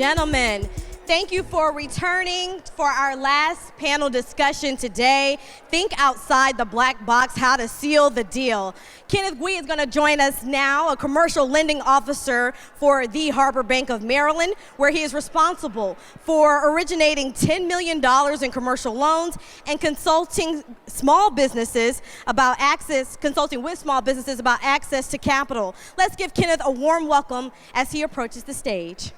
gentlemen, thank you for returning for our last panel discussion today. Think outside the black box, how to seal the deal. Kenneth Gui is going to join us now, a commercial lending officer for the Harbor Bank of Maryland, where he is responsible for originating $10 million in commercial loans and consulting with small businesses about access to capital. Let's give Kenneth a warm welcome as he approaches the stage.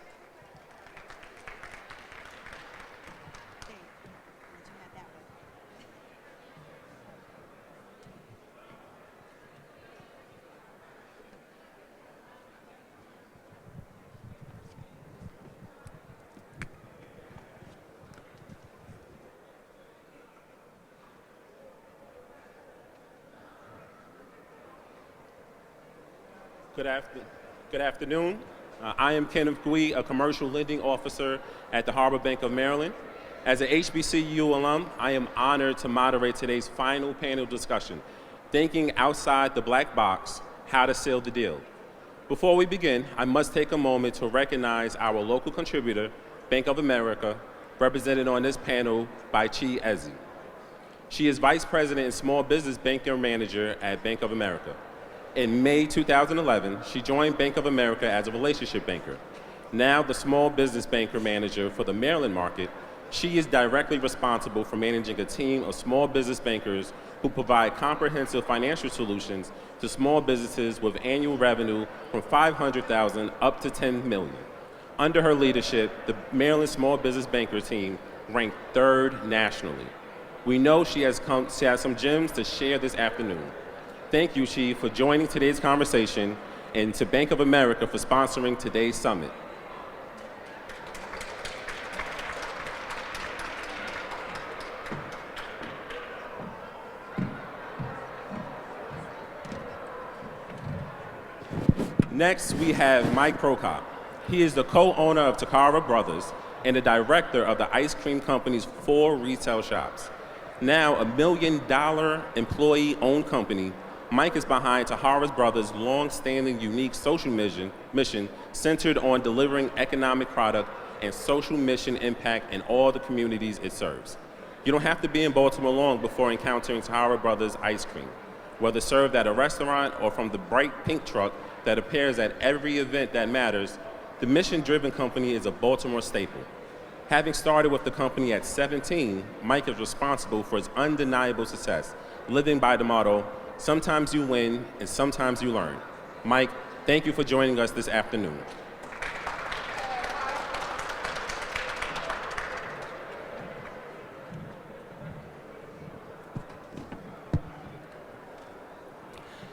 Good afternoon. I am Kenneth Gui, a commercial lending officer at the Harbor Bank of Maryland. As an HBCU alum, I am honored to moderate today's final panel discussion, Thinking Outside the Black Box, How to Seal the Deal. Before we begin, I must take a moment to recognize our local contributor, Bank of America, represented on this panel by Chi Ezi. She is Vice President and Small Business Banker Manager at Bank of America. In May 2011, she joined Bank of America as a relationship banker. Now the Small Business Banker Manager for the Maryland market, she is directly responsible for managing a team of small business bankers who provide comprehensive financial solutions to small businesses with annual revenue from $500,000 up to $10 million. Under her leadership, the Maryland Small Business Banker team ranked 3rd nationally. We know she has some gems to share this afternoon. Thank you, Chi, for joining today's conversation, and to Bank of America for sponsoring today's summit. Next, we have Mike Prokop. He is the co-owner of Takara Brothers and the director of the ice cream company's 4 retail shops. Now a $1 million employee-owned company, Mike is behind Takara Brothers' long-standing unique social mission centered on delivering economic product and social mission impact in all the communities it serves. You don't have to be in Baltimore long before encountering Takara Brothers ice cream. Whether served at a restaurant or from the bright pink truck that appears at every event that matters, the mission-driven company is a Baltimore staple. Having started with the company at 17, Mike is responsible for its undeniable success, living by the motto, sometimes you win, and sometimes you learn. Mike, thank you for joining us this afternoon.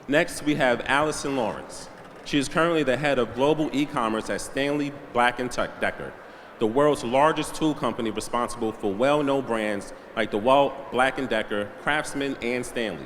Next, we have Allison Lawrence. She is currently the head of global e-commerce at Stanley Black & Decker, the world's largest tool company responsible for well-known brands like DeWalt, Black & Decker, Craftsman, and Stanley.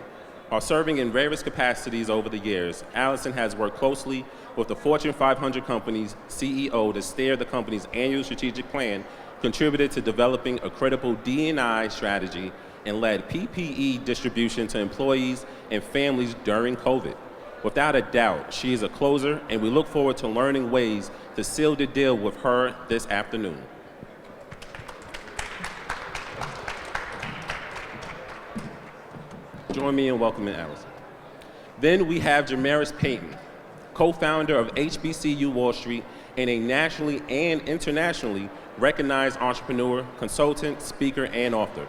While serving in various capacities over the years, Allison has worked closely with the Fortune 500 company's CEO to steer the company's annual strategic plan, contributed to developing a critical D&I strategy, and led PPE distribution to employees and families during COVID. Without a doubt, she is a closer, and we look forward to learning ways to seal the deal with her this afternoon. Join me in welcoming Allison. Then we have Jamaris Payton, co-founder of HBCU Wall Street and a nationally and internationally recognized entrepreneur, consultant, speaker, and author.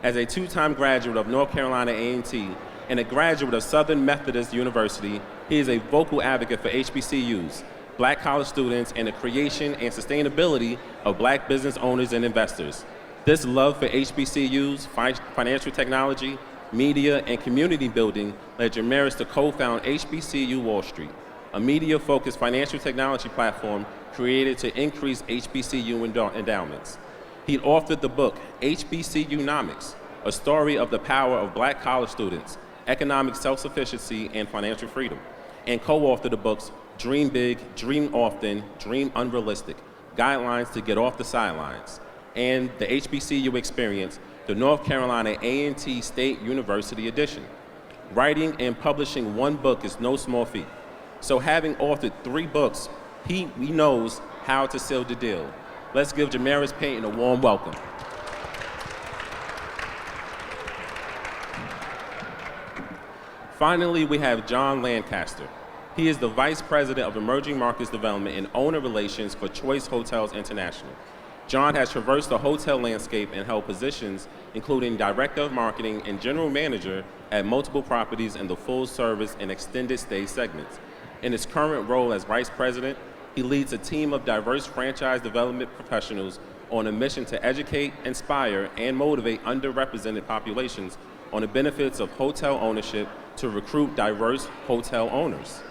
As a 2-time graduate of North Carolina A&T and a graduate of Southern Methodist University, he is a vocal advocate for HBCUs, Black college students, and the creation and sustainability of Black business owners and investors. This love for HBCUs, financial technology, media, and community building led Jamaris to co-found HBCU Wall Street, a media-focused financial technology platform created to increase HBCU endowments. He authored the book, HBCUnomics, a story of the power of Black college students, economic self-sufficiency, and financial freedom, and co-authored the books, Dream Big, Dream Often, Dream Unrealistic, Guidelines to Get Off the Sidelines, and the HBCU Experience, the North Carolina A&T State University edition. Writing and publishing one book is no small feat. So having authored 3 books, he knows how to seal the deal. Let's give Jamaris Payton a warm welcome. Finally, we have John Lancaster. He is the Vice President of Emerging Markets Development and Owner Relations for Choice Hotels International. John has traversed the hotel landscape and held positions including Director of Marketing and General Manager at multiple properties in the full service and extended stay segments. In his current role as Vice President, he leads a team of diverse franchise development professionals on a mission to educate, inspire, and motivate underrepresented populations on the benefits of hotel ownership to recruit diverse hotel owners.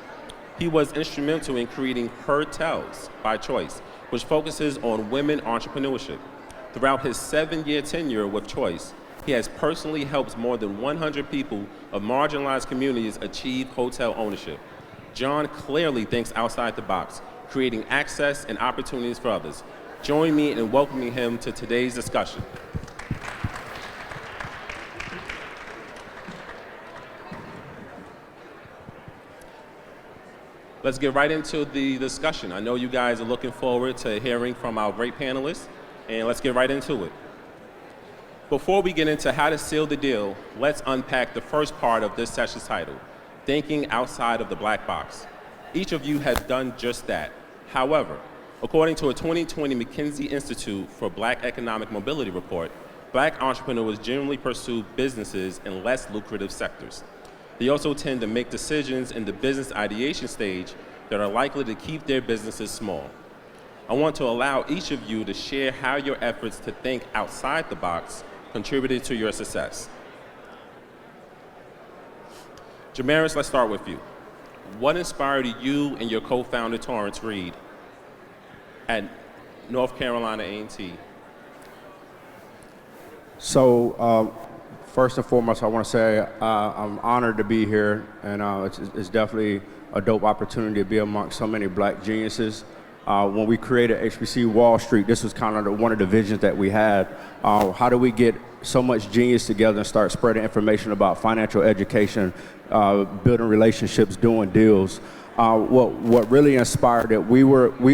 He was instrumental in creating Hotels by Choice, which focuses on women entrepreneurship. Throughout his 7-year tenure with Choice, he has personally helped more than 100 people of marginalized communities achieve hotel ownership. John clearly thinks outside the box, creating access and opportunities for others. Join me in welcoming him to today's discussion. Let's get right into the discussion. I know you guys are looking forward to hearing from our great panelists, and let's get right into it. Before we get into how to seal the deal, let's unpack the first part of this session's title, Thinking Outside of the Black Box. Each of you has done just that. However, according to a 2020 McKinsey Institute for Black Economic Mobility report, Black entrepreneurs generally pursue businesses in less lucrative sectors. They also tend to make decisions in the business ideation stage that are likely to keep their businesses small. I want to allow each of you to share how your efforts to think outside the box contributed to your success. Jamaris, let's start with you. What inspired you and your co-founder, Torrance Reed, at North Carolina A&T? So, first and foremost, I want to say I'm honored to be here, and it's definitely a dope opportunity to be amongst so many black geniuses. When we created HBC Wall Street, this was kind of one of the visions that we had. How do we get so much genius together and start spreading information about financial education, building relationships, doing deals? What really inspired it, we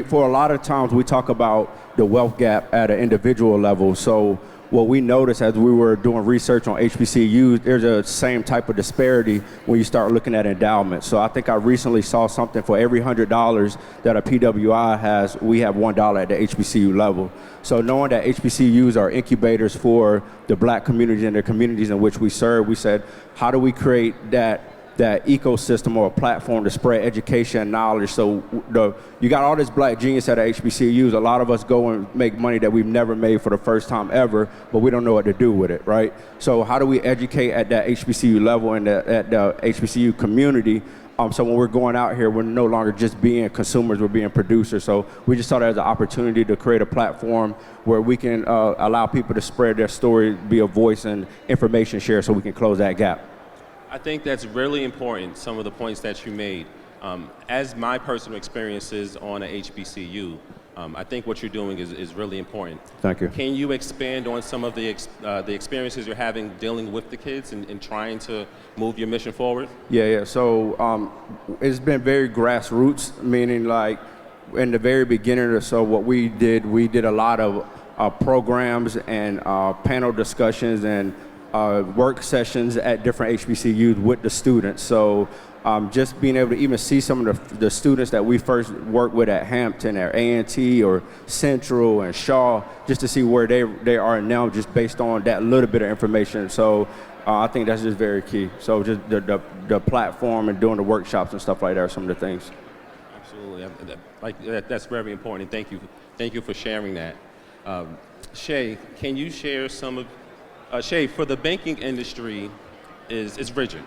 for a lot of times we talk about the wealth gap at an individual level. So what we noticed as we were doing research on HBCUs, there's a same type of disparity when you start looking at endowments. So I think I recently saw something for every $100 that a PWI has, we have $1 at the HBCU level. So knowing that HBCUs are incubators for the black community and the communities in which we serve, we said, how do we create that ecosystem or a platform to spread education and knowledge? So you got all this black genius at HBCUs. A lot of us go and make money that we've never made for the first time ever, but we don't know what to do with it, right? So how do we educate at that HBCU level and at the HBCU community? So when we're going out here, we're no longer just being consumers, we're being producers. So we just saw that as an opportunity to create a platform where we can allow people to spread their story, be a voice and information share so we can close that gap. I think that's really important, some of the points that you made. As my personal experiences on a HBCU, I think what you're doing is really important. Thank you. Can you expand on some of the experiences you're having dealing with the kids and trying to move your mission forward? Yeah. So it's been very grassroots, meaning like in the very beginning, so what we did a lot of programs and panel discussions and work sessions at different HBCUs with the students. So just being able to even see some of the students that we first worked with at Hampton or A&T or Central and Shaw, just to see where they are now just based on that little bit of information. So I think that's just very key. So just the platform and doing the workshops and stuff like that are some of the things. Absolutely. That's very important. Thank you for sharing that. Shay, can you share some of Shay, for the banking industry is rigid.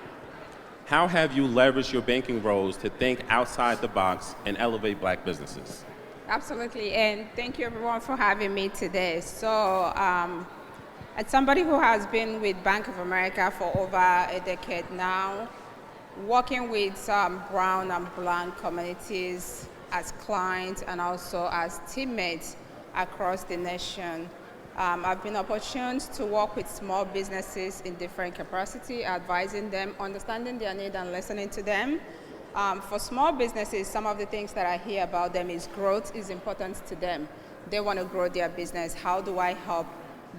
How have you leveraged your banking roles to think outside the box and elevate black businesses? Absolutely, and thank you everyone for having me today. So, as somebody who has been with Bank of America for over a decade now, working with brown and black communities as clients and also as teammates across the nation, I've been opportuned to work with small businesses in different capacity, advising them, understanding their need and listening to them. For small businesses, some of the things that I hear about them is growth is important to them. they want to grow their business. How do I help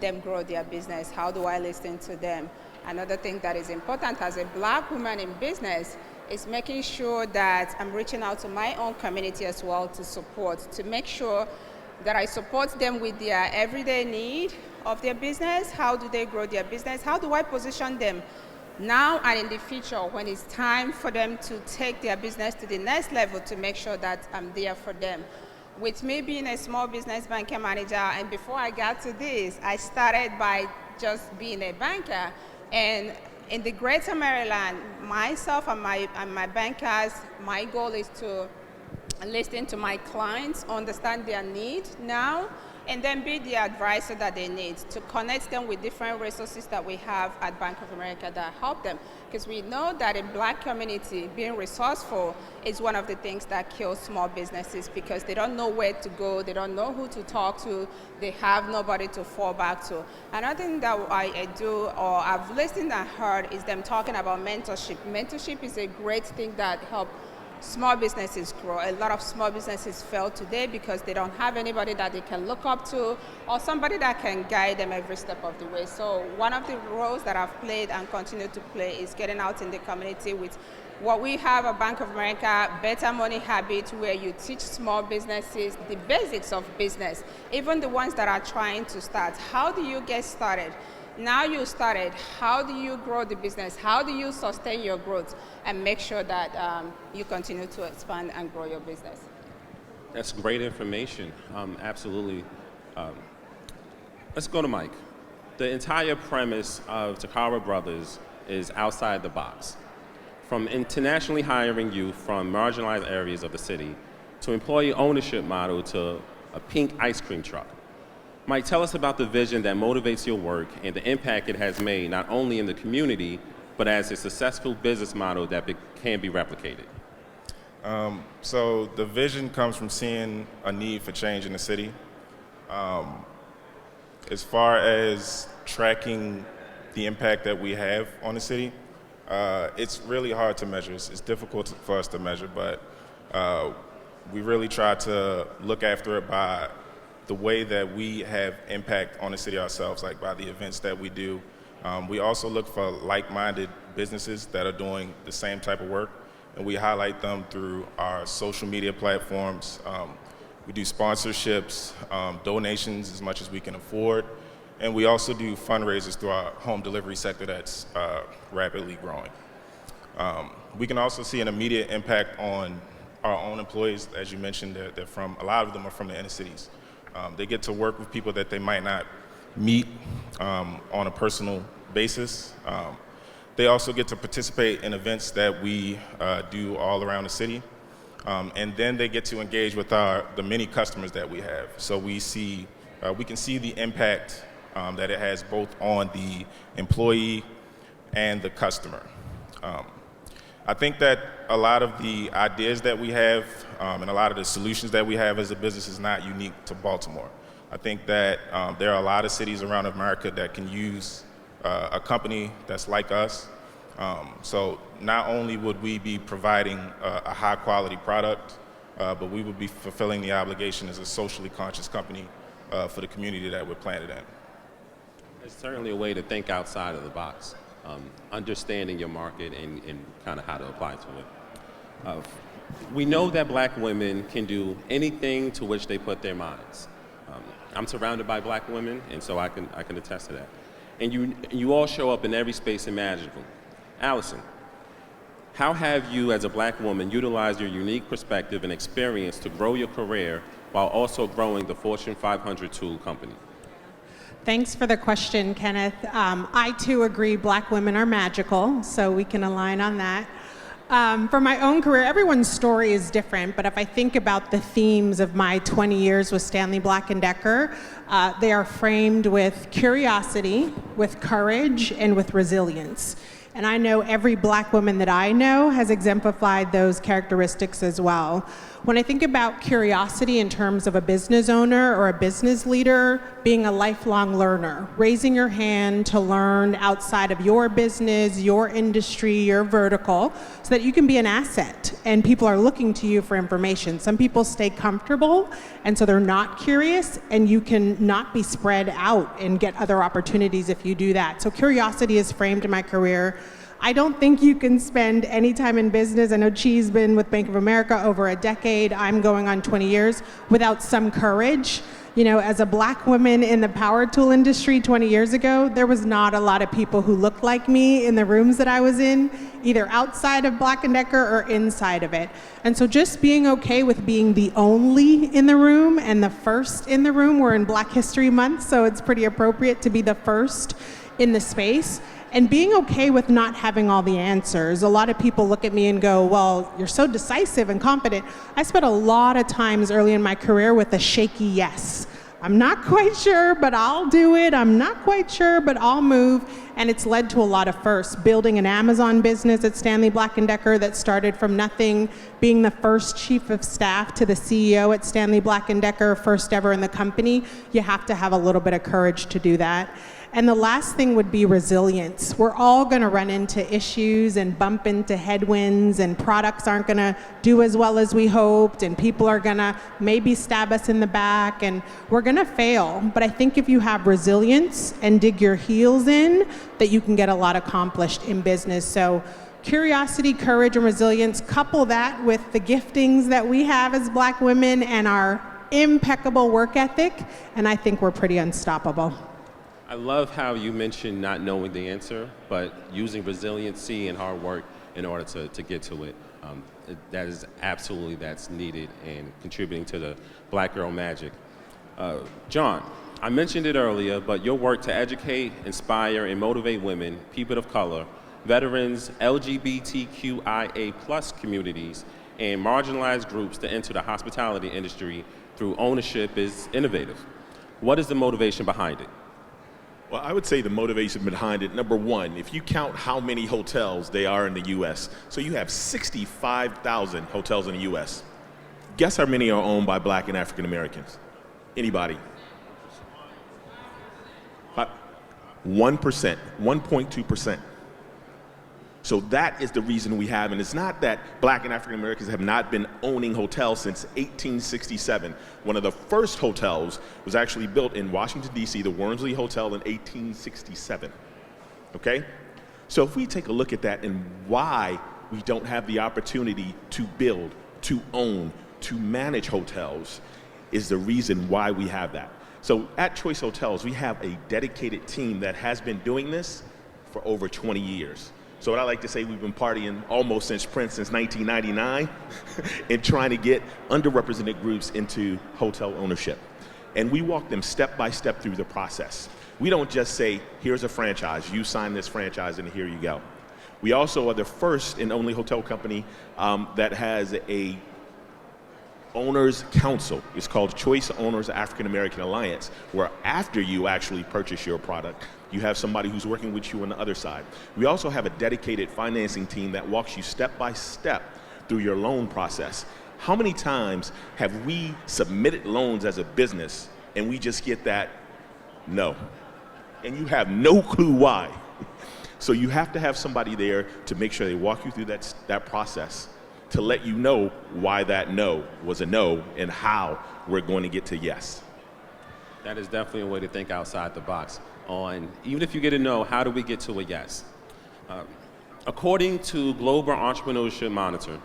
them grow their business? How do I listen to them? Another thing that is important as a Black woman in business is making sure that I'm reaching out to my own community as well to support, to make sure that I support them with their everyday need of their business. How do they grow their business? How do I position them now and in the future when it's time for them to take their business to the next level, to make sure that I'm there for them? With me being a small business banker manager, and before I got to this, I started by just being a banker. And in the greater Maryland, myself and my bankers, my goal is to listen to my clients, understand their need now, and then be the advisor that they need, to connect them with different resources that we have at Bank of America that help them. Because we know that in Black community, being resourceful is one of the things that kills small businesses, because they don't know where to go, they don't know who to talk to, they have nobody to fall back to. Another thing that I do, or I've listened and heard, is them talking about mentorship. Mentorship is a great thing that helps small businesses grow. A lot of small businesses fail today because they don't have anybody that they can look up to, or somebody that can guide them every step of the way. So one of the roles that I've played and continue to play is getting out in the community with what we have at Bank of America, Better Money Habit, where you teach small businesses the basics of business, even the ones that are trying to start. How do you get started? Now you started, how do you grow the business? How do you sustain your growth and make sure that you continue to expand and grow your business? That's great information, absolutely. Let's go to Mike. The entire premise of Takara Brothers is outside the box. From internationally hiring youth from marginalized areas of the city, to employee ownership model, to a pink ice cream truck. Mike, tell us about the vision that motivates your work and the impact it has made not only in the community, but as a successful business model that can be replicated. So the vision comes from seeing a need for change in the city. As far as tracking the impact that we have on the city, it's really hard to measure. It's difficult for us to measure, but we really try to look after it by the way that we have impact on the city ourselves, like by the events that we do. We also look for like-minded businesses that are doing the same type of work, and we highlight them through our social media platforms. We do sponsorships, donations as much as we can afford, and we also do fundraisers through our home delivery sector that's rapidly growing. We can also see an immediate impact on our own employees. As you mentioned, they're from, a lot of them are from the inner cities. They get to work with people that they might not meet on a personal basis. They also get to participate in events that we do all around the city. And then they get to engage with the many customers that we have. So we can see the impact that it has both on the employee and the customer. I think that a lot of the ideas that we have and a lot of the solutions that we have as a business is not unique to Baltimore. I think that there are a lot of cities around America that can use a company that's like us. So not only would we be providing a high quality product, but we would be fulfilling the obligation as a socially conscious company for the community that we're planted in. It's certainly a way to think outside of the box. Understanding your market and kind of how to apply to it. We know that Black women can do anything to which they put their minds. I'm surrounded by Black women, and so I can attest to that. And you all show up in every space imaginable. Allison, how have you as a Black woman utilized your unique perspective and experience to grow your career while also growing the Fortune 500 tool company? Thanks for the question, Kenneth. I too agree Black women are magical, so we can align on that. For my own career, everyone's story is different, but if I think about the themes of my 20 years with Stanley Black & Decker, they are framed with curiosity, with courage, and with resilience. And I know every Black woman that I know has exemplified those characteristics as well. When I think about curiosity in terms of a business owner or a business leader, being a lifelong learner, raising your hand to learn outside of your business, your industry, your vertical, so that you can be an asset and people are looking to you for information. Some people stay comfortable and so they're not curious, and you can not be spread out and get other opportunities if you do that. So curiosity is framed in my career. I don't think you can spend any time in business. I know Chi's been with Bank of America over a decade. I'm going on 20 years without some courage. You know, as a black woman in the power tool industry 20 years ago, there was not a lot of people who looked like me in the rooms that I was in, either outside of Black & Decker or inside of it. And so just being okay with being the only in the room and the first in the room. We're in Black History Month, so it's pretty appropriate to be the first in the space. And being okay with not having all the answers. A lot of people look at me and go, well, you're so decisive and confident. I spent a lot of times early in my career with a shaky yes. I'm not quite sure, but I'll do it. I'm not quite sure, but I'll move. And it's led to a lot of firsts. Building an Amazon business at Stanley Black & Decker that started from nothing, being the first chief of staff to the CEO at Stanley Black & Decker, first ever in the company. You have to have a little bit of courage to do that. And the last thing would be resilience. We're all going to run into issues and bump into headwinds, and products aren't going to do as well as we hoped, and people are going to maybe stab us in the back, and we're going to fail. But I think if you have resilience and dig your heels in, that you can get a lot accomplished in business. So curiosity, courage, and resilience, couple that with the giftings that we have as Black women and our impeccable work ethic, and I think we're pretty unstoppable. I love how you mentioned not knowing the answer, but using resiliency and hard work in order to get to it. That is absolutely that's needed and contributing to the Black Girl Magic. John, I mentioned it earlier, but your work to educate, inspire, and motivate women, people of color, veterans, LGBTQIA+ communities, and marginalized groups to enter the hospitality industry through ownership is innovative. What is the motivation behind it? Well, I would say the motivation behind it, number one, if you count how many hotels there are in the U.S., so you have 65,000 hotels in the U.S. Guess how many are owned by Black and African Americans? Anybody? 1%, 1.2%. So that is the reason we have, and it's not that Black and African Americans have not been owning hotels since 1867. One of the first hotels was actually built in Washington, D.C., the Wormsley Hotel in 1867, okay? So if we take a look at that and why we don't have the opportunity to build, to own, to manage hotels is the reason why we have that. So at Choice Hotels, we have a dedicated team that has been doing this for over 20 years. So what I like to say, we've been partying almost since Prince, since 1999, and trying to get underrepresented groups into hotel ownership. And we walk them step by step through the process. We don't just say, here's a franchise, you sign this franchise and here you go. We also are the first and only hotel company that has a Owners Council. It's called Choice Owners African American Alliance, where after you actually purchase your product, you have somebody who's working with you on the other side. We also have a dedicated financing team that walks you step by step through your loan process. How many times have we submitted loans as a business and we just get that no? And you have no clue why. So you have to have somebody there to make sure they walk you through that process to let you know why that no was a no and how we're going to get to yes. That is definitely a way to think outside the box on, even if you get a no, how do we get to a yes? According to Global Entrepreneurship Monitor,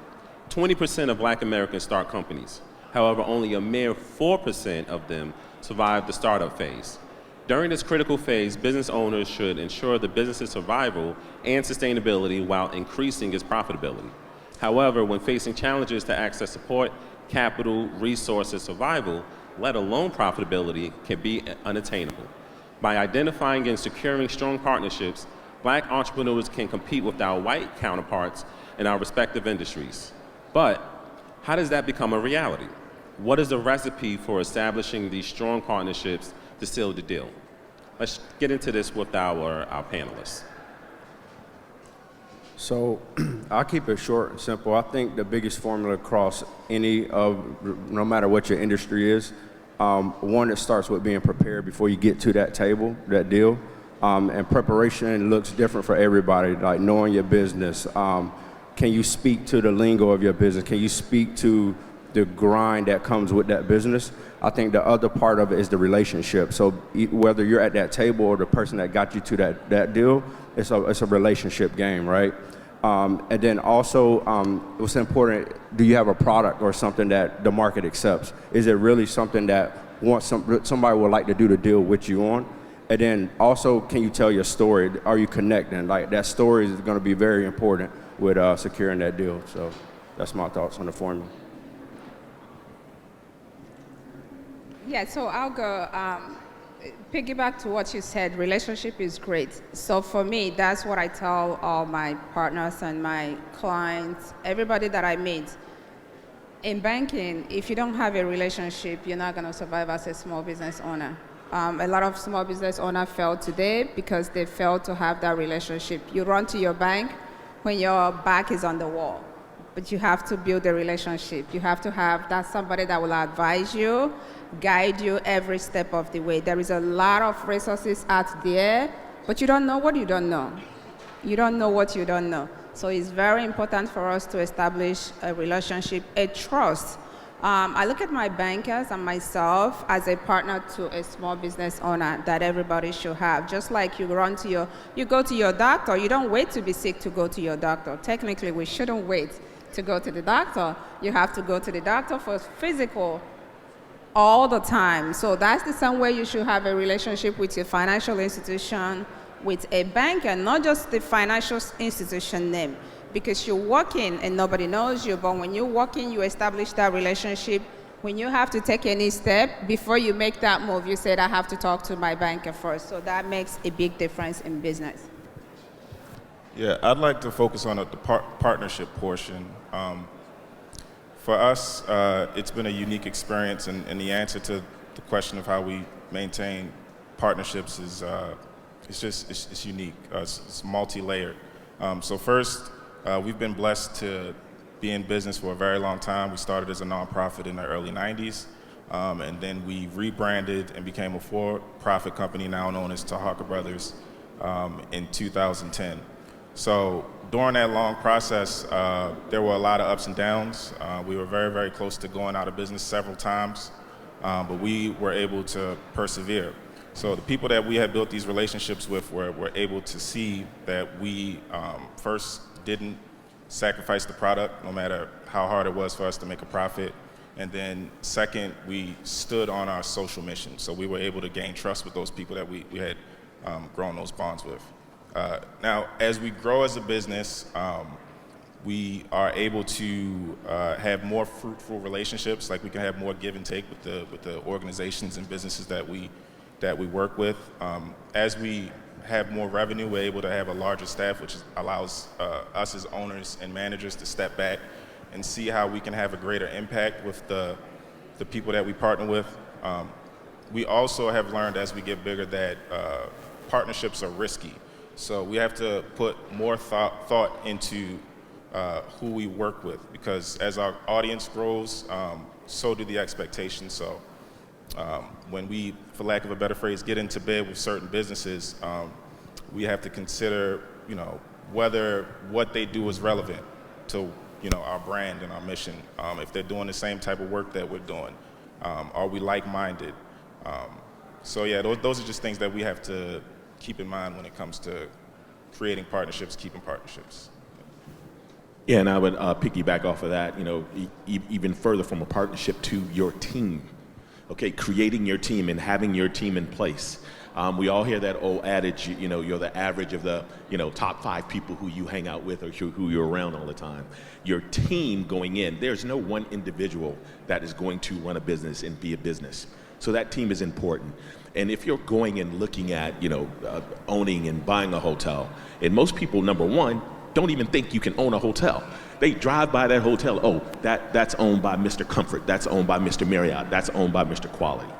20% of Black Americans start companies. However, only a mere 4% of them survive the startup phase. During this critical phase, business owners should ensure the business's survival and sustainability while increasing its profitability. However, when facing challenges to access support, capital, resources, survival, let alone profitability, can be unattainable. By identifying and securing strong partnerships, Black entrepreneurs can compete with our white counterparts in our respective industries. But how does that become a reality? What is the recipe for establishing these strong partnerships to seal the deal? Let's get into this with our panelists. So I'll keep it short and simple. I think the biggest formula across no matter what your industry is, one, it starts with being prepared before you get to that table, that deal. And preparation looks different for everybody, like knowing your business. Can you speak to the lingo of your business? Can you speak to the grind that comes with that business? I think the other part of it is the relationship. So whether you're at that table or the person that got you to that deal, it's a relationship game, right? And then also, what's important, do you have a product or something that the market accepts? Is it really something that somebody would like to do the deal with you on? And then also, can you tell your story? Are you connecting? Like, that story is going to be very important with securing that deal. So that's my thoughts on the formula. Yeah, so I'll go piggyback to what you said. Relationship is great. So for me, that's what I tell all my partners and my clients, everybody that I meet. In banking, if you don't have a relationship, you're not going to survive as a small business owner. A lot of small business owners fail today because they fail to have that relationship. You run to your bank when your back is on the wall, but you have to build a relationship. You have to have that somebody that will advise you, guide you every step of the way. There is a lot of resources out there, but you don't know what you don't know. You don't know what you don't know. So it's very important for us to establish a relationship, a trust. I look at my bankers and myself as a partner to a small business owner that everybody should have. Just like you go to your doctor, you don't wait to be sick to go to your doctor. Technically, we shouldn't wait to go to the doctor. You have to go to the doctor for physical all the time. So that's the same way you should have a relationship with your financial institution, with a bank, and not just the financial institution name. Because you're working and nobody knows you, but when you're working, you establish that relationship. When you have to take any step, before you make that move, you said, I have to talk to my banker first. So that makes a big difference in business. Yeah, I'd like to focus on the partnership portion. For us, it's been a unique experience, and the answer to the question of how we maintain partnerships is it's unique. It's multi-layered. So first, we've been blessed to be in business for a very long time. We started as a nonprofit in the early 90s, and then we rebranded and became a for-profit company now known as Tahaka Brothers in 2010. So during that long process, there were a lot of ups and downs. We were very, very close to going out of business several times, but we were able to persevere. So the people that we had built these relationships with were able to see that we first didn't sacrifice the product, no matter how hard it was for us to make a profit. And then second, we stood on our social mission. So we were able to gain trust with those people that we had grown those bonds with. Now, as we grow as a business, we are able to have more fruitful relationships. Like, we can have more give and take with the organizations and businesses that we work with. As we have more revenue, we're able to have a larger staff, which allows us as owners and managers to step back and see how we can have a greater impact with the people that we partner with. We also have learned as we get bigger that partnerships are risky. So we have to put more thought into who we work with, because as our audience grows, so do the expectations. So when we, for lack of a better phrase, get into bed with certain businesses, we have to consider, whether what they do is relevant to, our brand and our mission. If they're doing the same type of work that we're doing, are we like-minded? So yeah, those are just things that we have to keep in mind when it comes to creating partnerships, keeping partnerships. Yeah, and I would piggyback off of that, even further from a partnership to your team. Okay, creating your team and having your team in place. We all hear that old adage, you're the average of the, top 5 people who you hang out with or who you're around all the time. Your team going in, there's no one individual that is going to run a business and be a business. So that team is important. And if you're going and looking at, owning and buying a hotel, and most people, number one, don't even think you can own a hotel. They drive by that hotel, that's owned by Mr. Comfort, that's owned by Mr. Marriott, that's owned by Mr. Quality.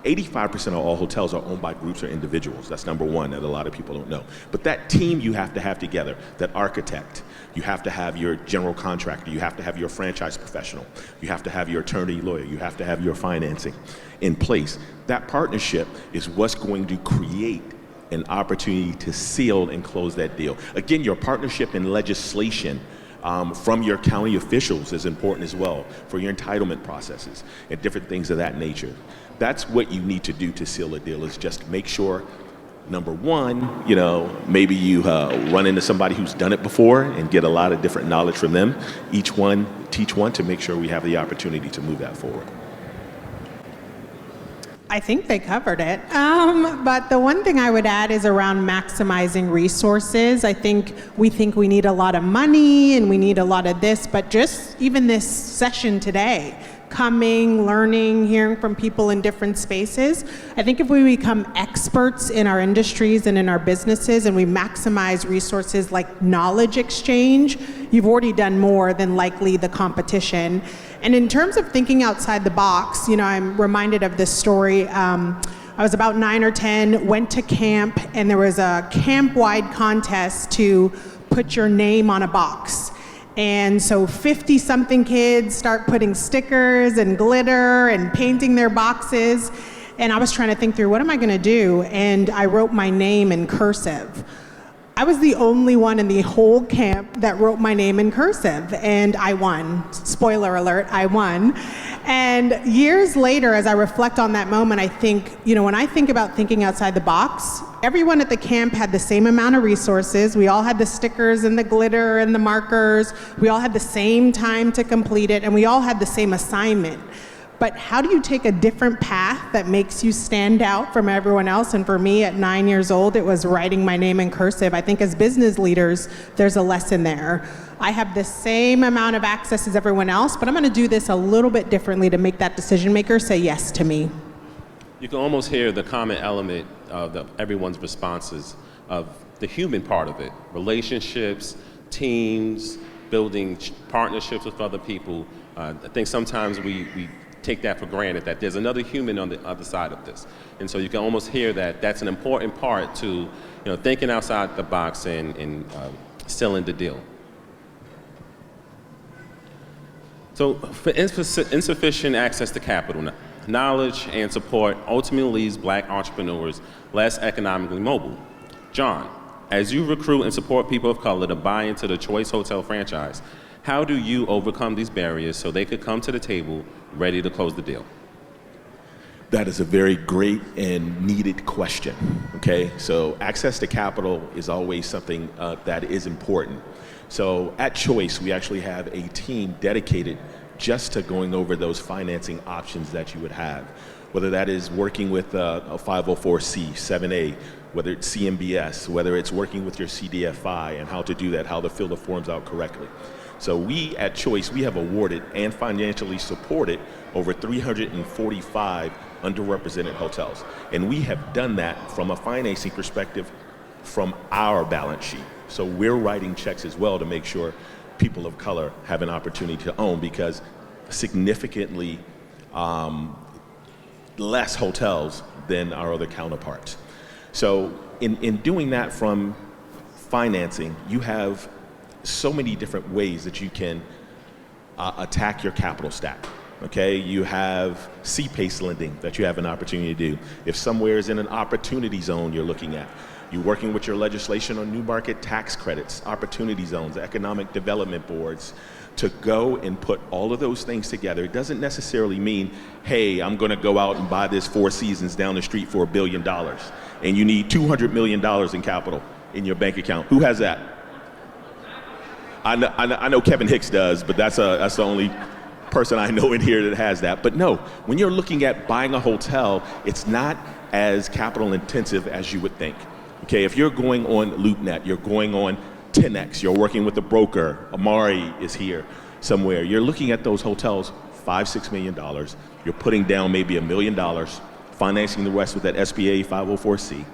85% of all hotels are owned by groups or individuals. That's number one that a lot of people don't know. But that team you have to have together, that architect, you have to have your general contractor, you have to have your franchise professional, you have to have your attorney lawyer, you have to have your financing in place. That partnership is what's going to create an opportunity to seal and close that deal. Again, your partnership in legislation from your county officials is important as well for your entitlement processes and different things of that nature. That's what you need to do to seal a deal, is just make sure, number one, maybe you run into somebody who's done it before and get a lot of different knowledge from them. Each one, teach one, to make sure we have the opportunity to move that forward. I think they covered it. But the one thing I would add is around maximizing resources. I think we need a lot of money and we need a lot of this, but just even this session today, coming, learning, hearing from people in different spaces. I think if we become experts in our industries and in our businesses and we maximize resources like knowledge exchange, you've already done more than likely the competition. And in terms of thinking outside the box, I'm reminded of this story. I was about 9 or 10, went to camp, and there was a camp-wide contest to put your name on a box. And so 50-something kids start putting stickers and glitter and painting their boxes. And I was trying to think through, what am I going to do? And I wrote my name in cursive. I was the only one in the whole camp that wrote my name in cursive, and I won. Spoiler alert, I won. And years later, as I reflect on that moment, I think, when I think about thinking outside the box, everyone at the camp had the same amount of resources. We all had the stickers and the glitter and the markers. We all had the same time to complete it, and we all had the same assignment. But how do you take a different path that makes you stand out from everyone else? And for me, at 9 years old, it was writing my name in cursive. I think as business leaders, there's a lesson there. I have the same amount of access as everyone else, but I'm going to do this a little bit differently to make that decision maker say yes to me. You can almost hear the common element of everyone's responses of the human part of it. Relationships, teams, building partnerships with other people. I think sometimes we take that for granted, that there's another human on the other side of this. And so you can almost hear that that's an important part to thinking outside the box and sealing the deal. So for insufficient access to capital, knowledge and support ultimately leaves Black entrepreneurs less economically mobile. John, as you recruit and support people of color to buy into the Choice Hotel franchise, how do you overcome these barriers so they could come to the table ready to close the deal? That is a very great and needed question, okay? So access to capital is always something that is important. So at Choice, we actually have a team dedicated just to going over those financing options that you would have, whether that is working with a 504C, 7A, whether it's CMBS, whether it's working with your CDFI and how to do that, how to fill the forms out correctly. So we at Choice, we have awarded and financially supported over 345 underrepresented hotels. And we have done that from a financing perspective from our balance sheet. So we're writing checks as well to make sure people of color have an opportunity to own, because significantly less hotels than our other counterparts. So in doing that from financing, you have so many different ways that you can attack your capital stack. Okay, you have C-PACE lending that you have an opportunity to do. If somewhere is in an opportunity zone you're looking at, you're working with your legislation on new market tax credits, opportunity zones, economic development boards, to go and put all of those things together. It doesn't necessarily mean, hey, I'm gonna go out and buy this Four Seasons down the street for $1 billion, and you need $200 million in capital in your bank account. Who has that? I know Kevin Hicks does, but that's the only person I know in here that has that. But no, when you're looking at buying a hotel, it's not as capital intensive as you would think. Okay, if you're going on LoopNet, you're going on 10X, you're working with a broker, Amari is here somewhere, you're looking at those hotels, $5-6 million, you're putting down maybe $1 million, financing the rest with that SBA 504C.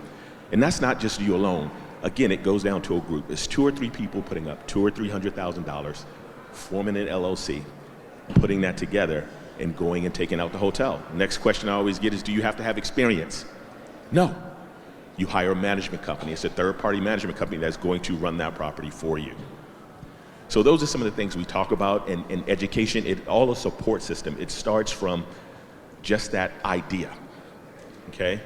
And that's not just you alone. Again, it goes down to a group. It's 2 or 3 people putting up $200,000 or $300,000, forming an LLC, putting that together, and going and taking out the hotel. Next question I always get is, do you have to have experience? No. You hire a management company. It's a third-party management company that's going to run that property for you. So those are some of the things we talk about in education. All a support system. It starts from just that idea, okay?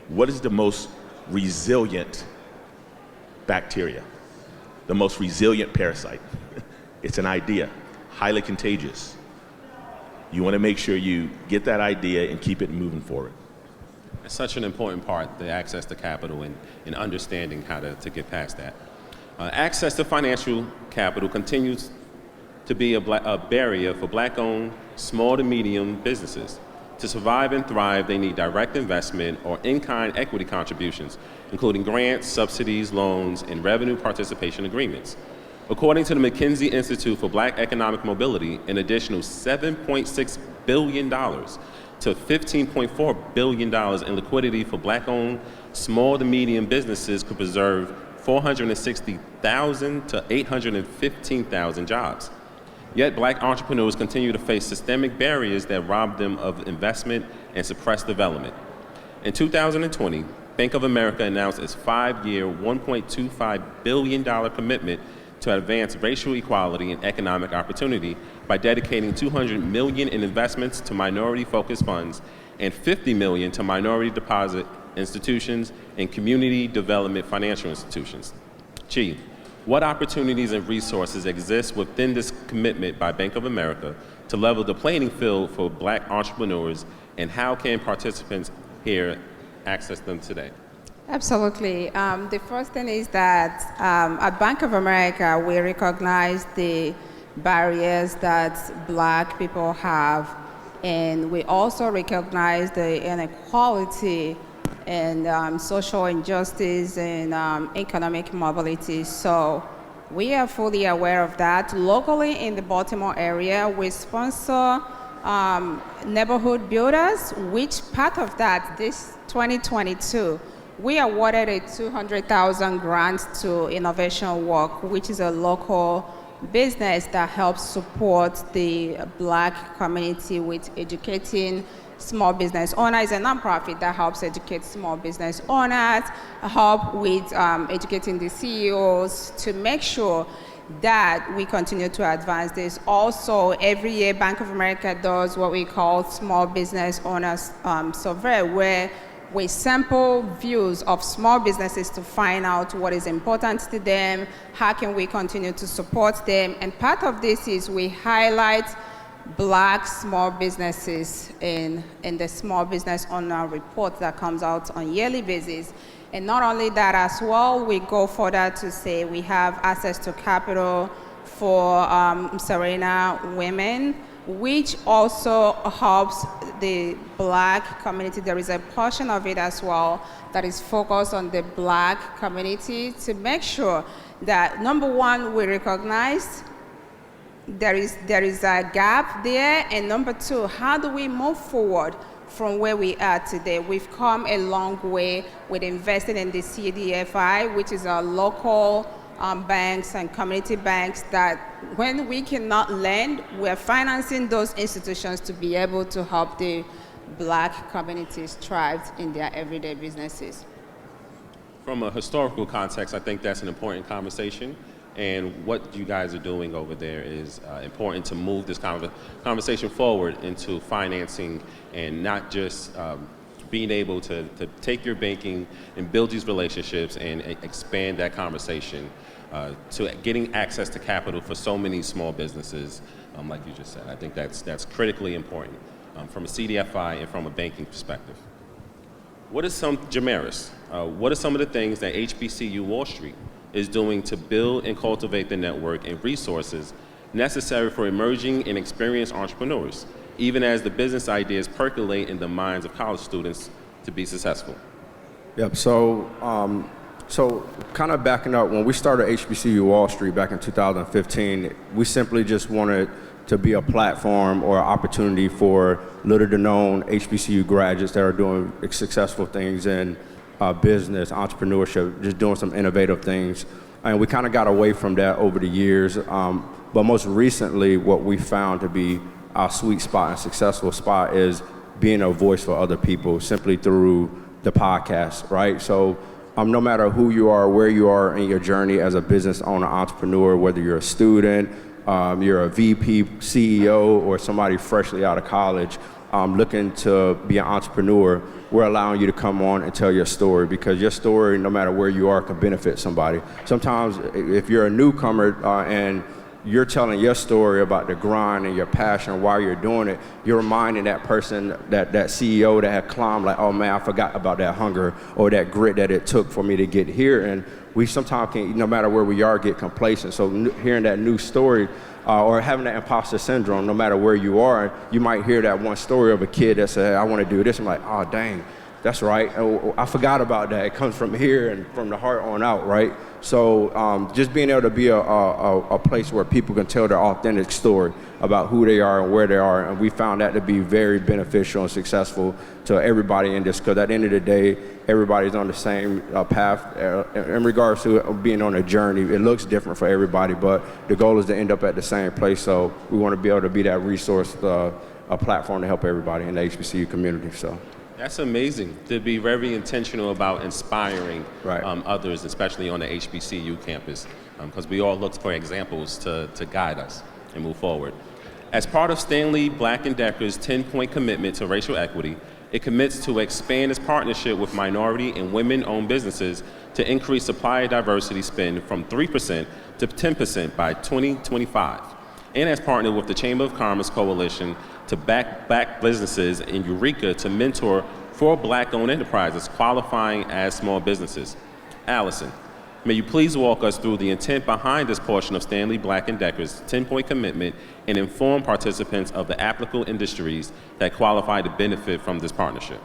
What is the most resilient bacteria? The most resilient parasite? It's an idea, highly contagious. You want to make sure you get that idea and keep it moving forward. It's such an important part, the access to capital and understanding how to get past that. Access to financial capital continues to be a barrier for Black-owned small to medium businesses. To survive and thrive, they need direct investment or in-kind equity contributions, including grants, subsidies, loans, and revenue participation agreements. According to the McKinsey Institute for Black Economic Mobility, an additional $7.6 billion to $15.4 billion in liquidity for Black-owned small to medium businesses could preserve 460,000 to 815,000 jobs. Yet Black entrepreneurs continue to face systemic barriers that rob them of investment and suppress development. In 2020, Bank of America announced its 5-year, $1.25 billion commitment to advance racial equality and economic opportunity by dedicating $200 million in investments to minority-focused funds and $50 million to minority deposit institutions and community development financial institutions. Chi, what opportunities and resources exist within this commitment by Bank of America to level the playing field for Black entrepreneurs, and how can participants here access them today? Absolutely. The first thing is that at Bank of America, we recognize the barriers that Black people have, and we also recognize the inequality and social injustice and economic mobility. So we are fully aware of that. Locally in the Baltimore area, we sponsor neighborhood builders, which part of that, this 2022, we awarded a $200,000 grant to Innovation Work, which is a local business that helps support the Black community with educating small business owners. A nonprofit that helps educate small business owners, help with educating the CEOs to make sure that we continue to advance this. Also, every year Bank of America does what we call Small Business Owners Survey, where we sample views of small businesses to find out what is important to them, how can we continue to support them. And part of this is we highlight Black small businesses in the Small Business Owner Report that comes out on a yearly basis. And not only that as well, we go further to say we have access to capital for Serena women, which also helps the Black community. There is a portion of it as well that is focused on the Black community to make sure that, number one, we recognize there is a gap there, and number two, how do we move forward from where we are today? We've come a long way with investing in the CDFI, which is our local banks and community banks that when we cannot lend, we're financing those institutions to be able to help the Black communities thrive in their everyday businesses. From a historical context, I think that's an important conversation. And what you guys are doing over there is important to move this conversation forward into financing and not just being able to take your banking and build these relationships and expand that conversation to getting access to capital for so many small businesses, like you just said. I think that's critically important from a CDFI and from a banking perspective. What are some of the things that HBCU Wall Street is doing to build and cultivate the network and resources necessary for emerging and experienced entrepreneurs, even as the business ideas percolate in the minds of college students to be successful? Yep, so kind of backing up, when we started HBCU Wall Street back in 2015, we simply just wanted to be a platform or an opportunity for little to known HBCU graduates that are doing successful things in business, entrepreneurship, just doing some innovative things. And we kind of got away from that over the years. But most recently, what we found to be our sweet spot and successful spot is being a voice for other people simply through the podcast, right? So no matter who you are, where you are in your journey as a business owner, entrepreneur, whether you're a student, you're a VP, CEO, or somebody freshly out of college looking to be an entrepreneur, we're allowing you to come on and tell your story, because your story, no matter where you are, can benefit somebody. Sometimes if you're a newcomer and you're telling your story about the grind and your passion, why you're doing it, you're reminding that person, that CEO that had climbed, like, oh man, I forgot about that hunger or that grit that it took for me to get here. And we sometimes can, no matter where we are, get complacent. So hearing that new story or having that imposter syndrome, no matter where you are, you might hear that one story of a kid that said, hey, I want to do this. I'm like, oh dang, that's right. Oh, I forgot about that. It comes from here and from the heart on out, right? So just being able to be a place where people can tell their authentic story about who they are and where they are, and we found that to be very beneficial and successful to everybody in this, because at the end of the day, everybody's on the same path in regards to being on a journey. It looks different for everybody, but the goal is to end up at the same place. So we want to be able to be that resource, a platform to help everybody in the HBCU community. So. That's amazing, to be very intentional about inspiring others, especially on the HBCU campus, because we all look for examples to guide us and move forward. As part of Stanley Black & Decker's 10-point commitment to racial equity, it commits to expand its partnership with minority and women-owned businesses to increase supplier diversity spend from 3% to 10% by 2025, and has partnered with the Chamber of Commerce Coalition to back black businesses in Eureka to mentor 4 black-owned enterprises qualifying as small businesses. Allison, may you please walk us through the intent behind this portion of Stanley Black & Decker's 10-point commitment and inform participants of the applicable industries that qualify to benefit from this partnership?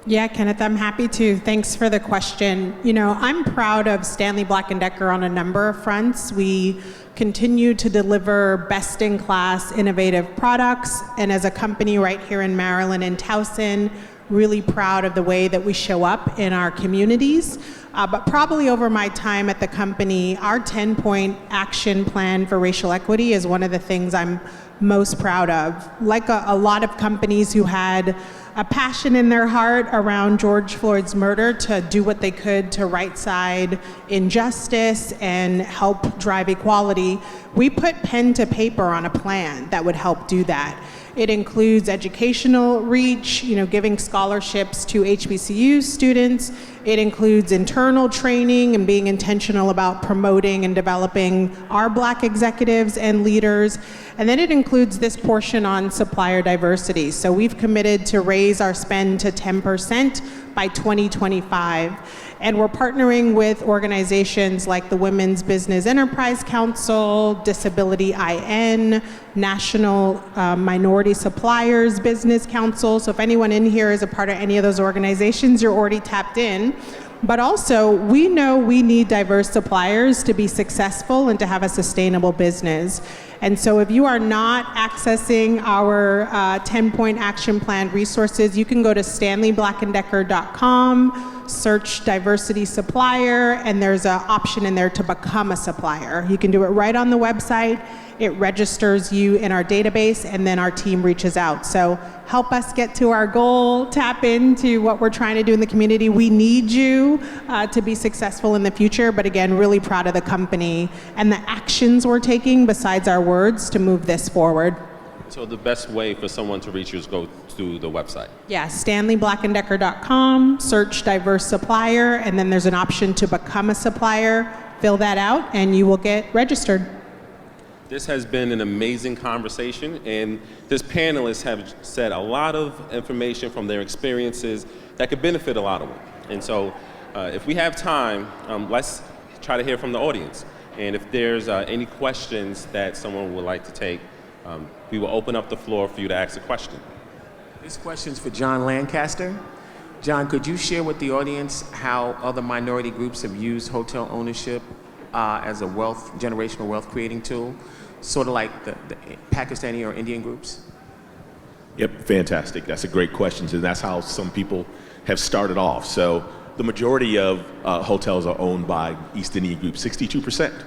Yeah, Kenneth, I'm happy to. Thanks for the question. You know, I'm proud of Stanley Black & Decker on a number of fronts. We continue to deliver best-in-class innovative products, and as a company right here in Maryland and Towson, really proud of the way that we show up in our communities. But probably over my time at the company, our 10-point action plan for racial equity is one of the things I'm most proud of. Like a lot of companies who had a passion in their heart around George Floyd's murder to do what they could to right-side injustice and help drive equality, we put pen to paper on a plan that would help do that. It includes educational reach, giving scholarships to HBCU students. It includes internal training and being intentional about promoting and developing our Black executives and leaders. And then it includes this portion on supplier diversity. So we've committed to raise our spend to 10% by 2025. And we're partnering with organizations like the Women's Business Enterprise Council, Disability IN, National Minority Suppliers Business Council. So if anyone in here is a part of any of those organizations, you're already tapped in. But also, we know we need diverse suppliers to be successful and to have a sustainable business. And so if you are not accessing our 10-point action plan resources, you can go to stanleyblackanddecker.com, search diversity supplier, and there's an option in there to become a supplier. You can do it right on the website. It registers you in our database, and then our team reaches out. So help us get to our goal, tap into what we're trying to do in the community. We need you to be successful in the future, but again, really proud of the company and the actions we're taking besides our words to move this forward. So the best way for someone to reach you is go to the website? Yeah, stanleyblackanddecker.com, search diverse supplier, and then there's an option to become a supplier. Fill that out, and you will get registered. This has been an amazing conversation, and this panelists have said a lot of information from their experiences that could benefit a lot of them. And so if we have time, let's try to hear from the audience. And if there's any questions that someone would like to take, we will open up the floor for you to ask a question. This question's for John Lancaster. John, could you share with the audience how other minority groups have used hotel ownership as a generational wealth creating tool, sort of like the Pakistani or Indian groups? Yep, fantastic. That's a great question. And that's how some people have started off. So the majority of hotels are owned by East Indian groups, 62%.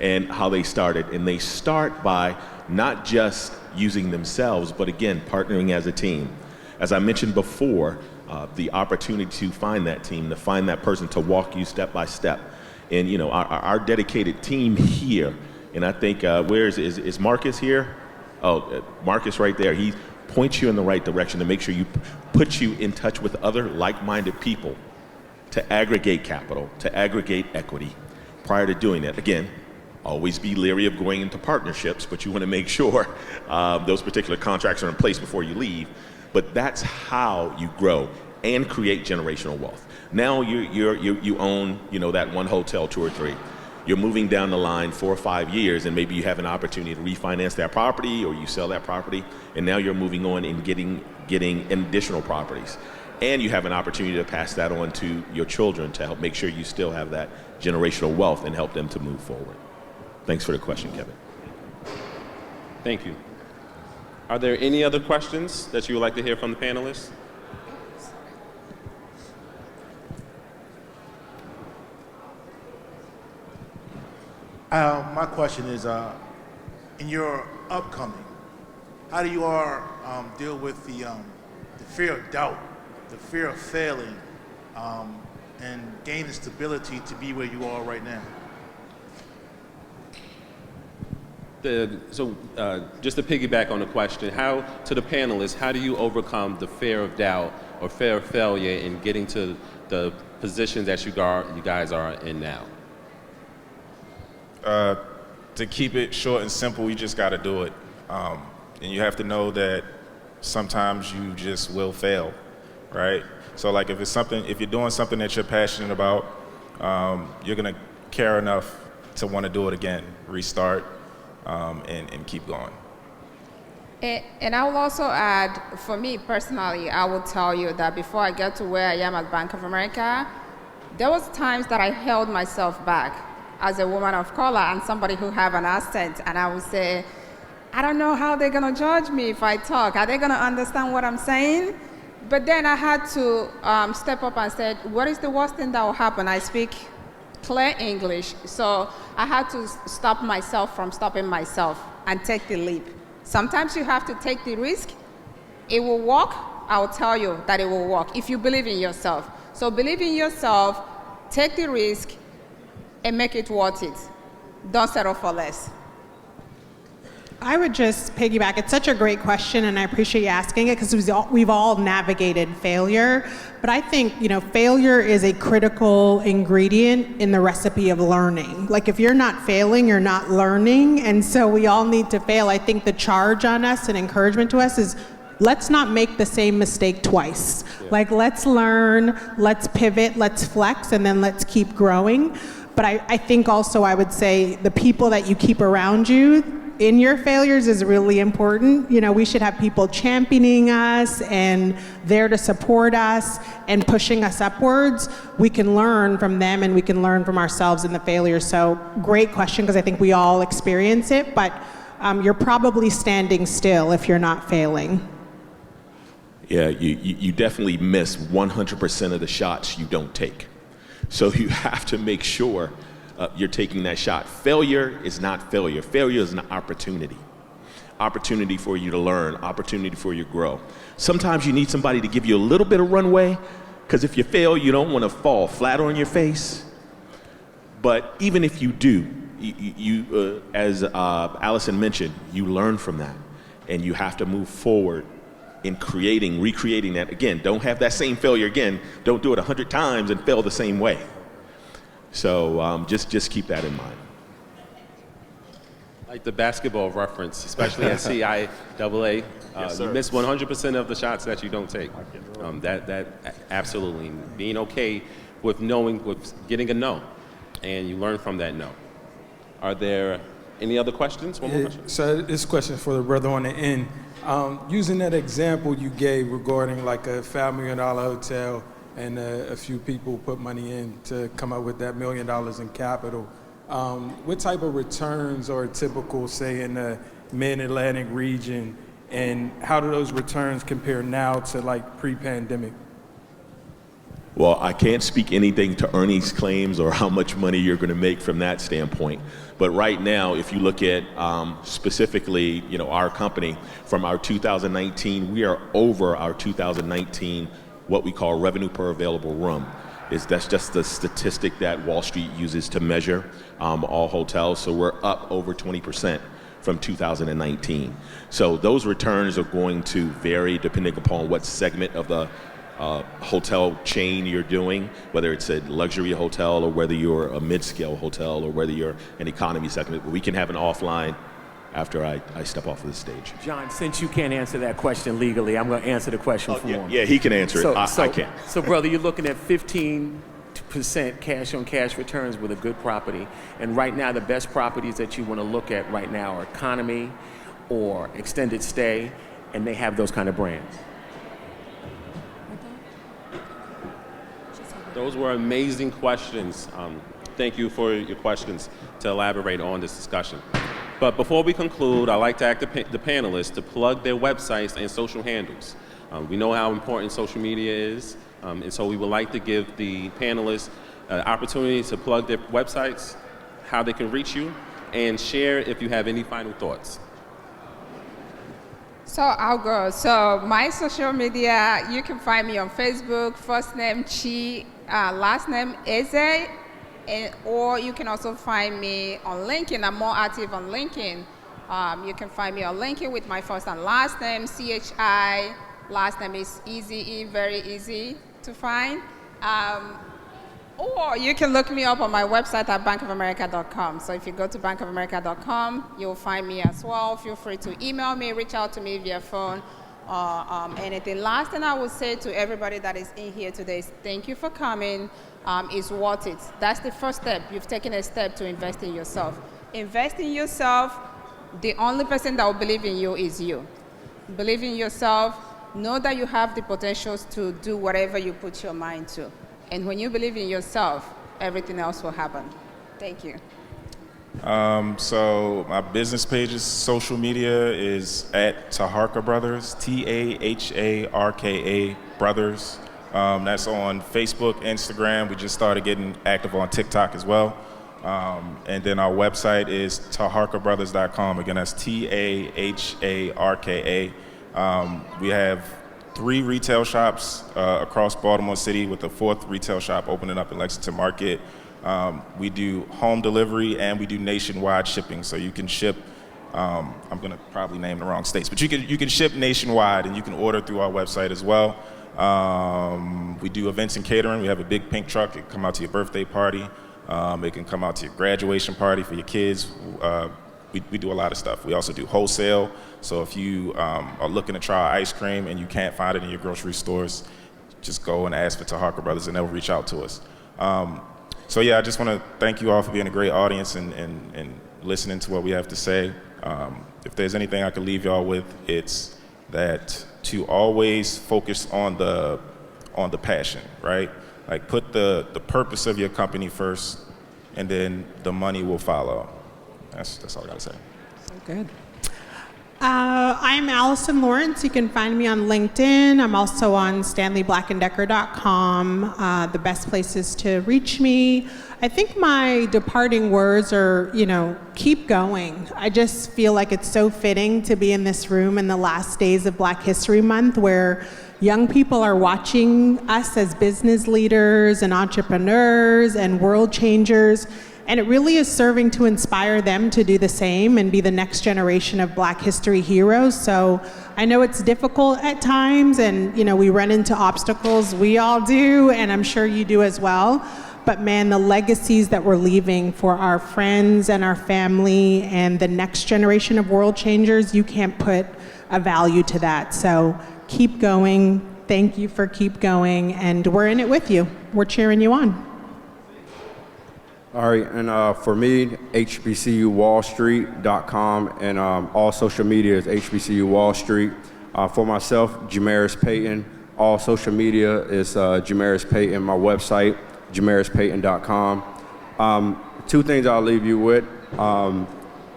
and how they started. And they start by not just using themselves, but again, partnering as a team. As I mentioned before, the opportunity to find that team, to find that person to walk you step by step. And you know, our dedicated team here, and I think, where is Marcus here? Oh, Marcus right there. He points you in the right direction to make sure you put you in touch with other like-minded people to aggregate capital, to aggregate equity. Prior to doing that, again, always be leery of going into partnerships, but you want to make sure those particular contracts are in place before you leave. But that's how you grow and create generational wealth. Now you own, you know, that one hotel, 2 or 3. You're moving down the line 4 or 5 years, and maybe you have an opportunity to refinance that property, or you sell that property, and now you're moving on and getting additional properties. And you have an opportunity to pass that on to your children to help make sure you still have that generational wealth and help them to move forward. Thanks for the question, Kevin. Thank you. Are there any other questions that you would like to hear from the panelists? My question is, in your upcoming, how do you all deal with the fear of doubt, the fear of failing, and gaining stability to be where you are right now? Just to piggyback on the question, to the panelists, how do you overcome the fear of doubt or fear of failure in getting to the position that you guys are in now? To keep it short and simple, you just got to do it. And you have to know that sometimes you just will fail, right? So like if you're doing something that you're passionate about, you're going to care enough to want to do it again, restart, and keep going. And I will also add, for me personally, I will tell you that before I get to where I am at Bank of America, there was times that I held myself back as a woman of color and somebody who have an accent, and I would say, I don't know how they're gonna judge me if I talk. Are they gonna understand what I'm saying? But then I had to step up and say, what is the worst thing that will happen? I speak clear English, so I had to stop myself from stopping myself and take the leap. Sometimes you have to take the risk. It will work. I'll tell you that it will work if you believe in yourself. So believe in yourself, take the risk, and make it worth it. Don't settle for less. I would just piggyback. It's such a great question, and I appreciate you asking it because we've all navigated failure. But I think, you know, failure is a critical ingredient in the recipe of learning. Like if you're not failing, you're not learning. And so we all need to fail. I think the charge on us and encouragement to us is let's not make the same mistake twice. Yeah. Like let's learn, let's pivot, let's flex, and then let's keep growing. But I think also I would say the people that you keep around you in your failures is really important. You know, we should have people championing us and there to support us and pushing us upwards. We can learn from them and we can learn from ourselves in the failures. So great question, because I think we all experience it, but you're probably standing still if you're not failing. Yeah, you definitely miss 100% of the shots you don't take. So you have to make sure you're taking that shot. Failure is not failure. Failure is an opportunity. Opportunity for you to learn, opportunity for you to grow. Sometimes you need somebody to give you a little bit of runway, because if you fail, you don't want to fall flat on your face. But even if you do, as Allison mentioned, you learn from that, and you have to move forward in recreating that again. Don't have that same failure again. Don't do it 100 times and fail the same way. So just keep that in mind. Like the basketball reference, especially at CIAA, Yes, you miss 100% of the shots that you don't take. That absolutely, being okay with getting a no, and you learn from that no. Are there any other questions? One more question. So this question is for the brother on the end. Using that example you gave regarding like a $5 million hotel and a few people put money in to come up with that $1 million in capital, what type of returns are typical, say, in the mid-Atlantic region, and how do those returns compare now to like pre-pandemic? Well, I can't speak anything to earnings claims or how much money you're going to make from that standpoint. But right now, if you look at specifically, our company, from our 2019, we are over our 2019, what we call revenue per available room. That's just the statistic that Wall Street uses to measure all hotels. So we're up over 20% from 2019. So those returns are going to vary depending upon what segment of the hotel chain you're doing, whether it's a luxury hotel or whether you're a mid-scale hotel or whether you're an economy segment. But we can have an offline after I step off of the stage. John, since you can't answer that question legally, I'm going to answer the question for him. Yeah, he can answer it. I can't. So, brother, you're looking at 15% cash-on-cash returns with a good property. And right now, the best properties that you want to look at right now are economy or extended stay, and they have those kind of brands. Those were amazing questions. Thank you for your questions to elaborate on this discussion. But before we conclude, I'd like to ask the panelists to plug their websites and social handles. We know how important social media is, and so we would like to give the panelists an opportunity to plug their websites, how they can reach you, and share if you have any final thoughts. So I'll go. So my social media, you can find me on Facebook, first name Chi, last name Eze, or you can also find me on LinkedIn. I'm more active on LinkedIn. You can find me on LinkedIn with my first and last name, CHI. Last name is Easy, very easy to find. Or you can look me up on my website at bankofamerica.com. So if you go to bankofamerica.com, you'll find me as well. Feel free to email me, reach out to me via phone, or anything. Last thing I would say to everybody that is in here today is thank you for coming. It's worth it. That's the first step. You've taken a step to invest in yourself. Invest in yourself. The only person that will believe in you is you. Believe in yourself. Know that you have the potentials to do whatever you put your mind to. And when you believe in yourself, everything else will happen. Thank you. So my business page's social media is at Taharka Brothers, TAHARKA Brothers. That's on Facebook, Instagram. We just started getting active on TikTok as well. And then our website is taharkabrothers.com. Again, that's TAHARKA. We have 3 retail shops across Baltimore City, with the 4th retail shop opening up in Lexington Market. We do home delivery and we do nationwide shipping, so you can ship. I'm going to probably name the wrong states, but you can ship nationwide and you can order through our website as well. We do events and catering. We have a big pink truck. It can come out to your birthday party. It can come out to your graduation party for your kids. We do a lot of stuff. We also do wholesale. So if you are looking to try ice cream and you can't find it in your grocery stores, just go and ask for Taharka Brothers and they'll reach out to us. So yeah, I just want to thank you all for being a great audience and listening to what we have to say. If there's anything I can leave y'all with, it's that to always focus on the passion, right? Like put the purpose of your company first, and then the money will follow. That's all I gotta say. So good. I'm Allison Lawrence. You can find me on LinkedIn. I'm also on StanleyBlackandDecker.com. The best places to reach me. I think my departing words are, keep going. I just feel like it's so fitting to be in this room in the last days of Black History Month, where young people are watching us as business leaders and entrepreneurs and world changers. And it really is serving to inspire them to do the same and be the next generation of Black history heroes. So I know it's difficult at times, and we run into obstacles. We all do, and I'm sure you do as well. But man, the legacies that we're leaving for our friends and our family and the next generation of world changers, you can't put a value to that. So keep going. Thank you for keep going, and we're in it with you. We're cheering you on. All right, and for me, HBCUWallStreet.com, and all social media is HBCU Wall Street. For myself, Jamaris Payton. All social media is Jamaris Payton. My website, JamarisPayton.com. 2 things I'll leave you with.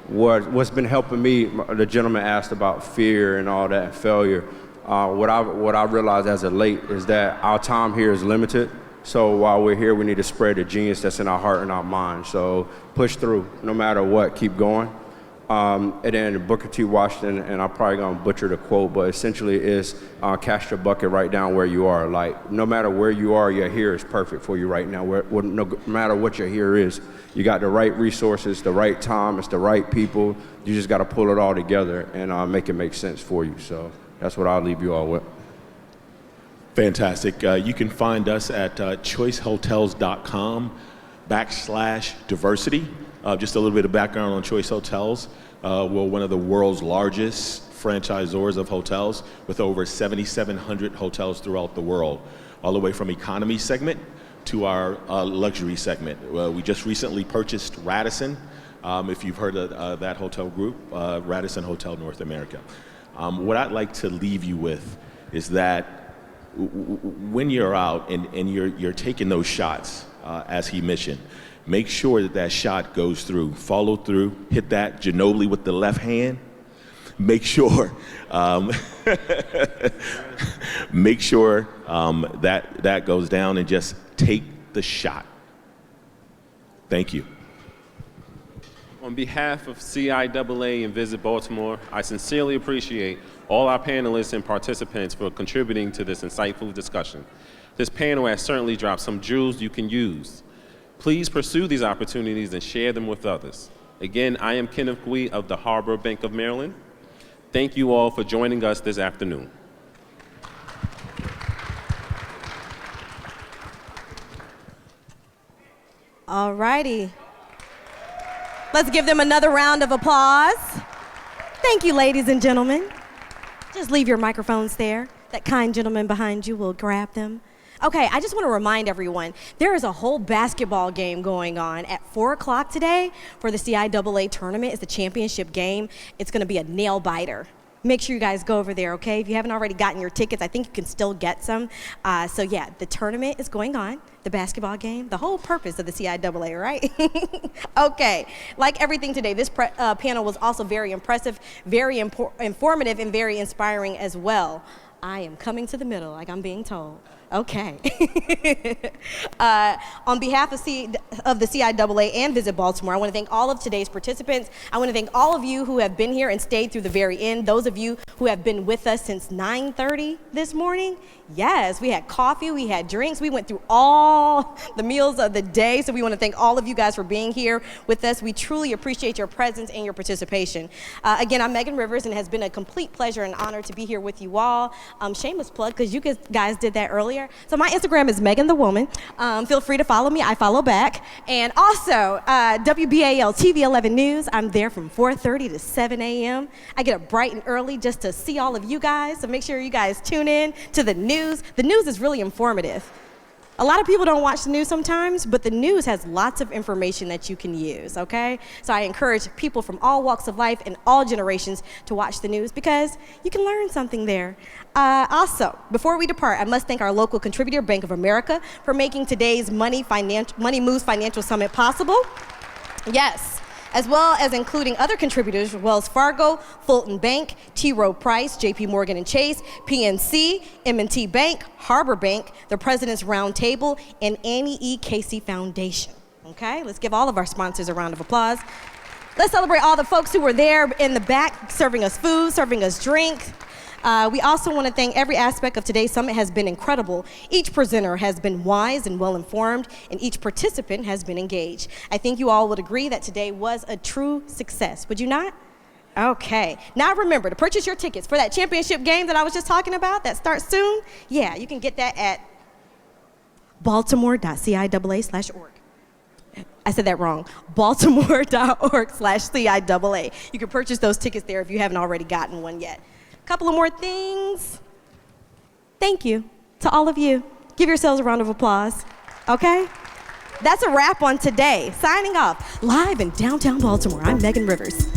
What's been helping me, the gentleman asked about fear and all that, failure. What I realized as of late is that our time here is limited. So while we're here, we need to spread the genius that's in our heart and our mind. So push through, no matter what, keep going. And then Booker T. Washington, and I'm probably gonna butcher the quote, but essentially is cast your bucket right down where you are. Like, no matter where you are, your here is perfect for you right now. No matter what your here is, you got the right resources, the right time, it's the right people. You just gotta pull it all together and make it make sense for you. So that's what I'll leave you all with. Fantastic. You can find us at choicehotels.com/diversity. Just a little bit of background on Choice Hotels. We're one of the world's largest franchisors of hotels with over 7,700 hotels throughout the world, all the way from economy segment to our luxury segment. We just recently purchased Radisson, if you've heard of that hotel group, Radisson Hotel North America. What I'd like to leave you with is that when you're out and you're taking those shots, as he mentioned, make sure that shot goes through. Follow through, hit that Ginobili with the left hand. Make sure, make sure that goes down and just take the shot. Thank you. On behalf of CIAA and Visit Baltimore, I sincerely appreciate all our panelists and participants for contributing to this insightful discussion. This panel has certainly dropped some jewels you can use. Please pursue these opportunities and share them with others. Again, I am Kenneth Gui of the Harbor Bank of Maryland. Thank you all for joining us this afternoon. All righty. Let's give them another round of applause. Thank you, ladies and gentlemen. Just leave your microphones there. That kind gentleman behind you will grab them. Okay, I just want to remind everyone, there is a whole basketball game going on at 4 o'clock today for the CIAA tournament. It's the championship game. It's going to be a nail biter. Make sure you guys go over there, okay? If you haven't already gotten your tickets, I think you can still get some. So yeah, the tournament is going on, the basketball game, the whole purpose of the CIAA, right? Okay, like everything today, this panel was also very impressive, very informative, and very inspiring as well. I am coming to the middle, like I'm being told. Okay. On behalf of the CIAA and Visit Baltimore, I want to thank all of today's participants. I want to thank all of you who have been here and stayed through the very end. Those of you who have been with us since 9:30 this morning. Yes, we had coffee, we had drinks, we went through all the meals of the day. So we want to thank all of you guys for being here with us. We truly appreciate your presence and your participation. Again, I'm Megan Rivers, and it has been a complete pleasure and honor to be here with you all. Shameless plug, because you guys did that earlier. So my Instagram is Megan the Woman. Feel free to follow me. I follow back. And also, WBAL TV 11 News. I'm there from 4:30 to 7 a.m. I get up bright and early just to see all of you guys. So make sure you guys tune in to the news. The news is really informative. A lot of people don't watch the news sometimes, but the news has lots of information that you can use, okay? So I encourage people from all walks of life and all generations to watch the news because you can learn something there. Also, before we depart, I must thank our local contributor, Bank of America, for making today's Money Moves Financial Summit possible. Yes. As well as including other contributors, Wells Fargo, Fulton Bank, T. Rowe Price, JP Morgan & Chase, PNC, M&T Bank, Harbor Bank, the President's Round Table, and Annie E. Casey Foundation. Okay, let's give all of our sponsors a round of applause. Let's celebrate all the folks who were there in the back, serving us food, serving us drink. We also want to thank every aspect of today's summit has been incredible. Each presenter has been wise and well-informed, and each participant has been engaged. I think you all would agree that today was a true success. Would you not? Okay. Now remember, to purchase your tickets for that championship game that I was just talking about that starts soon, yeah, you can get that at baltimore.ciaa.org. I said that wrong. baltimore.org/CIAA. You can purchase those tickets there if you haven't already gotten one yet. Couple of more things. Thank you to all of you. Give yourselves a round of applause, okay? That's a wrap on today. Signing off, live in downtown Baltimore, I'm Megan Rivers.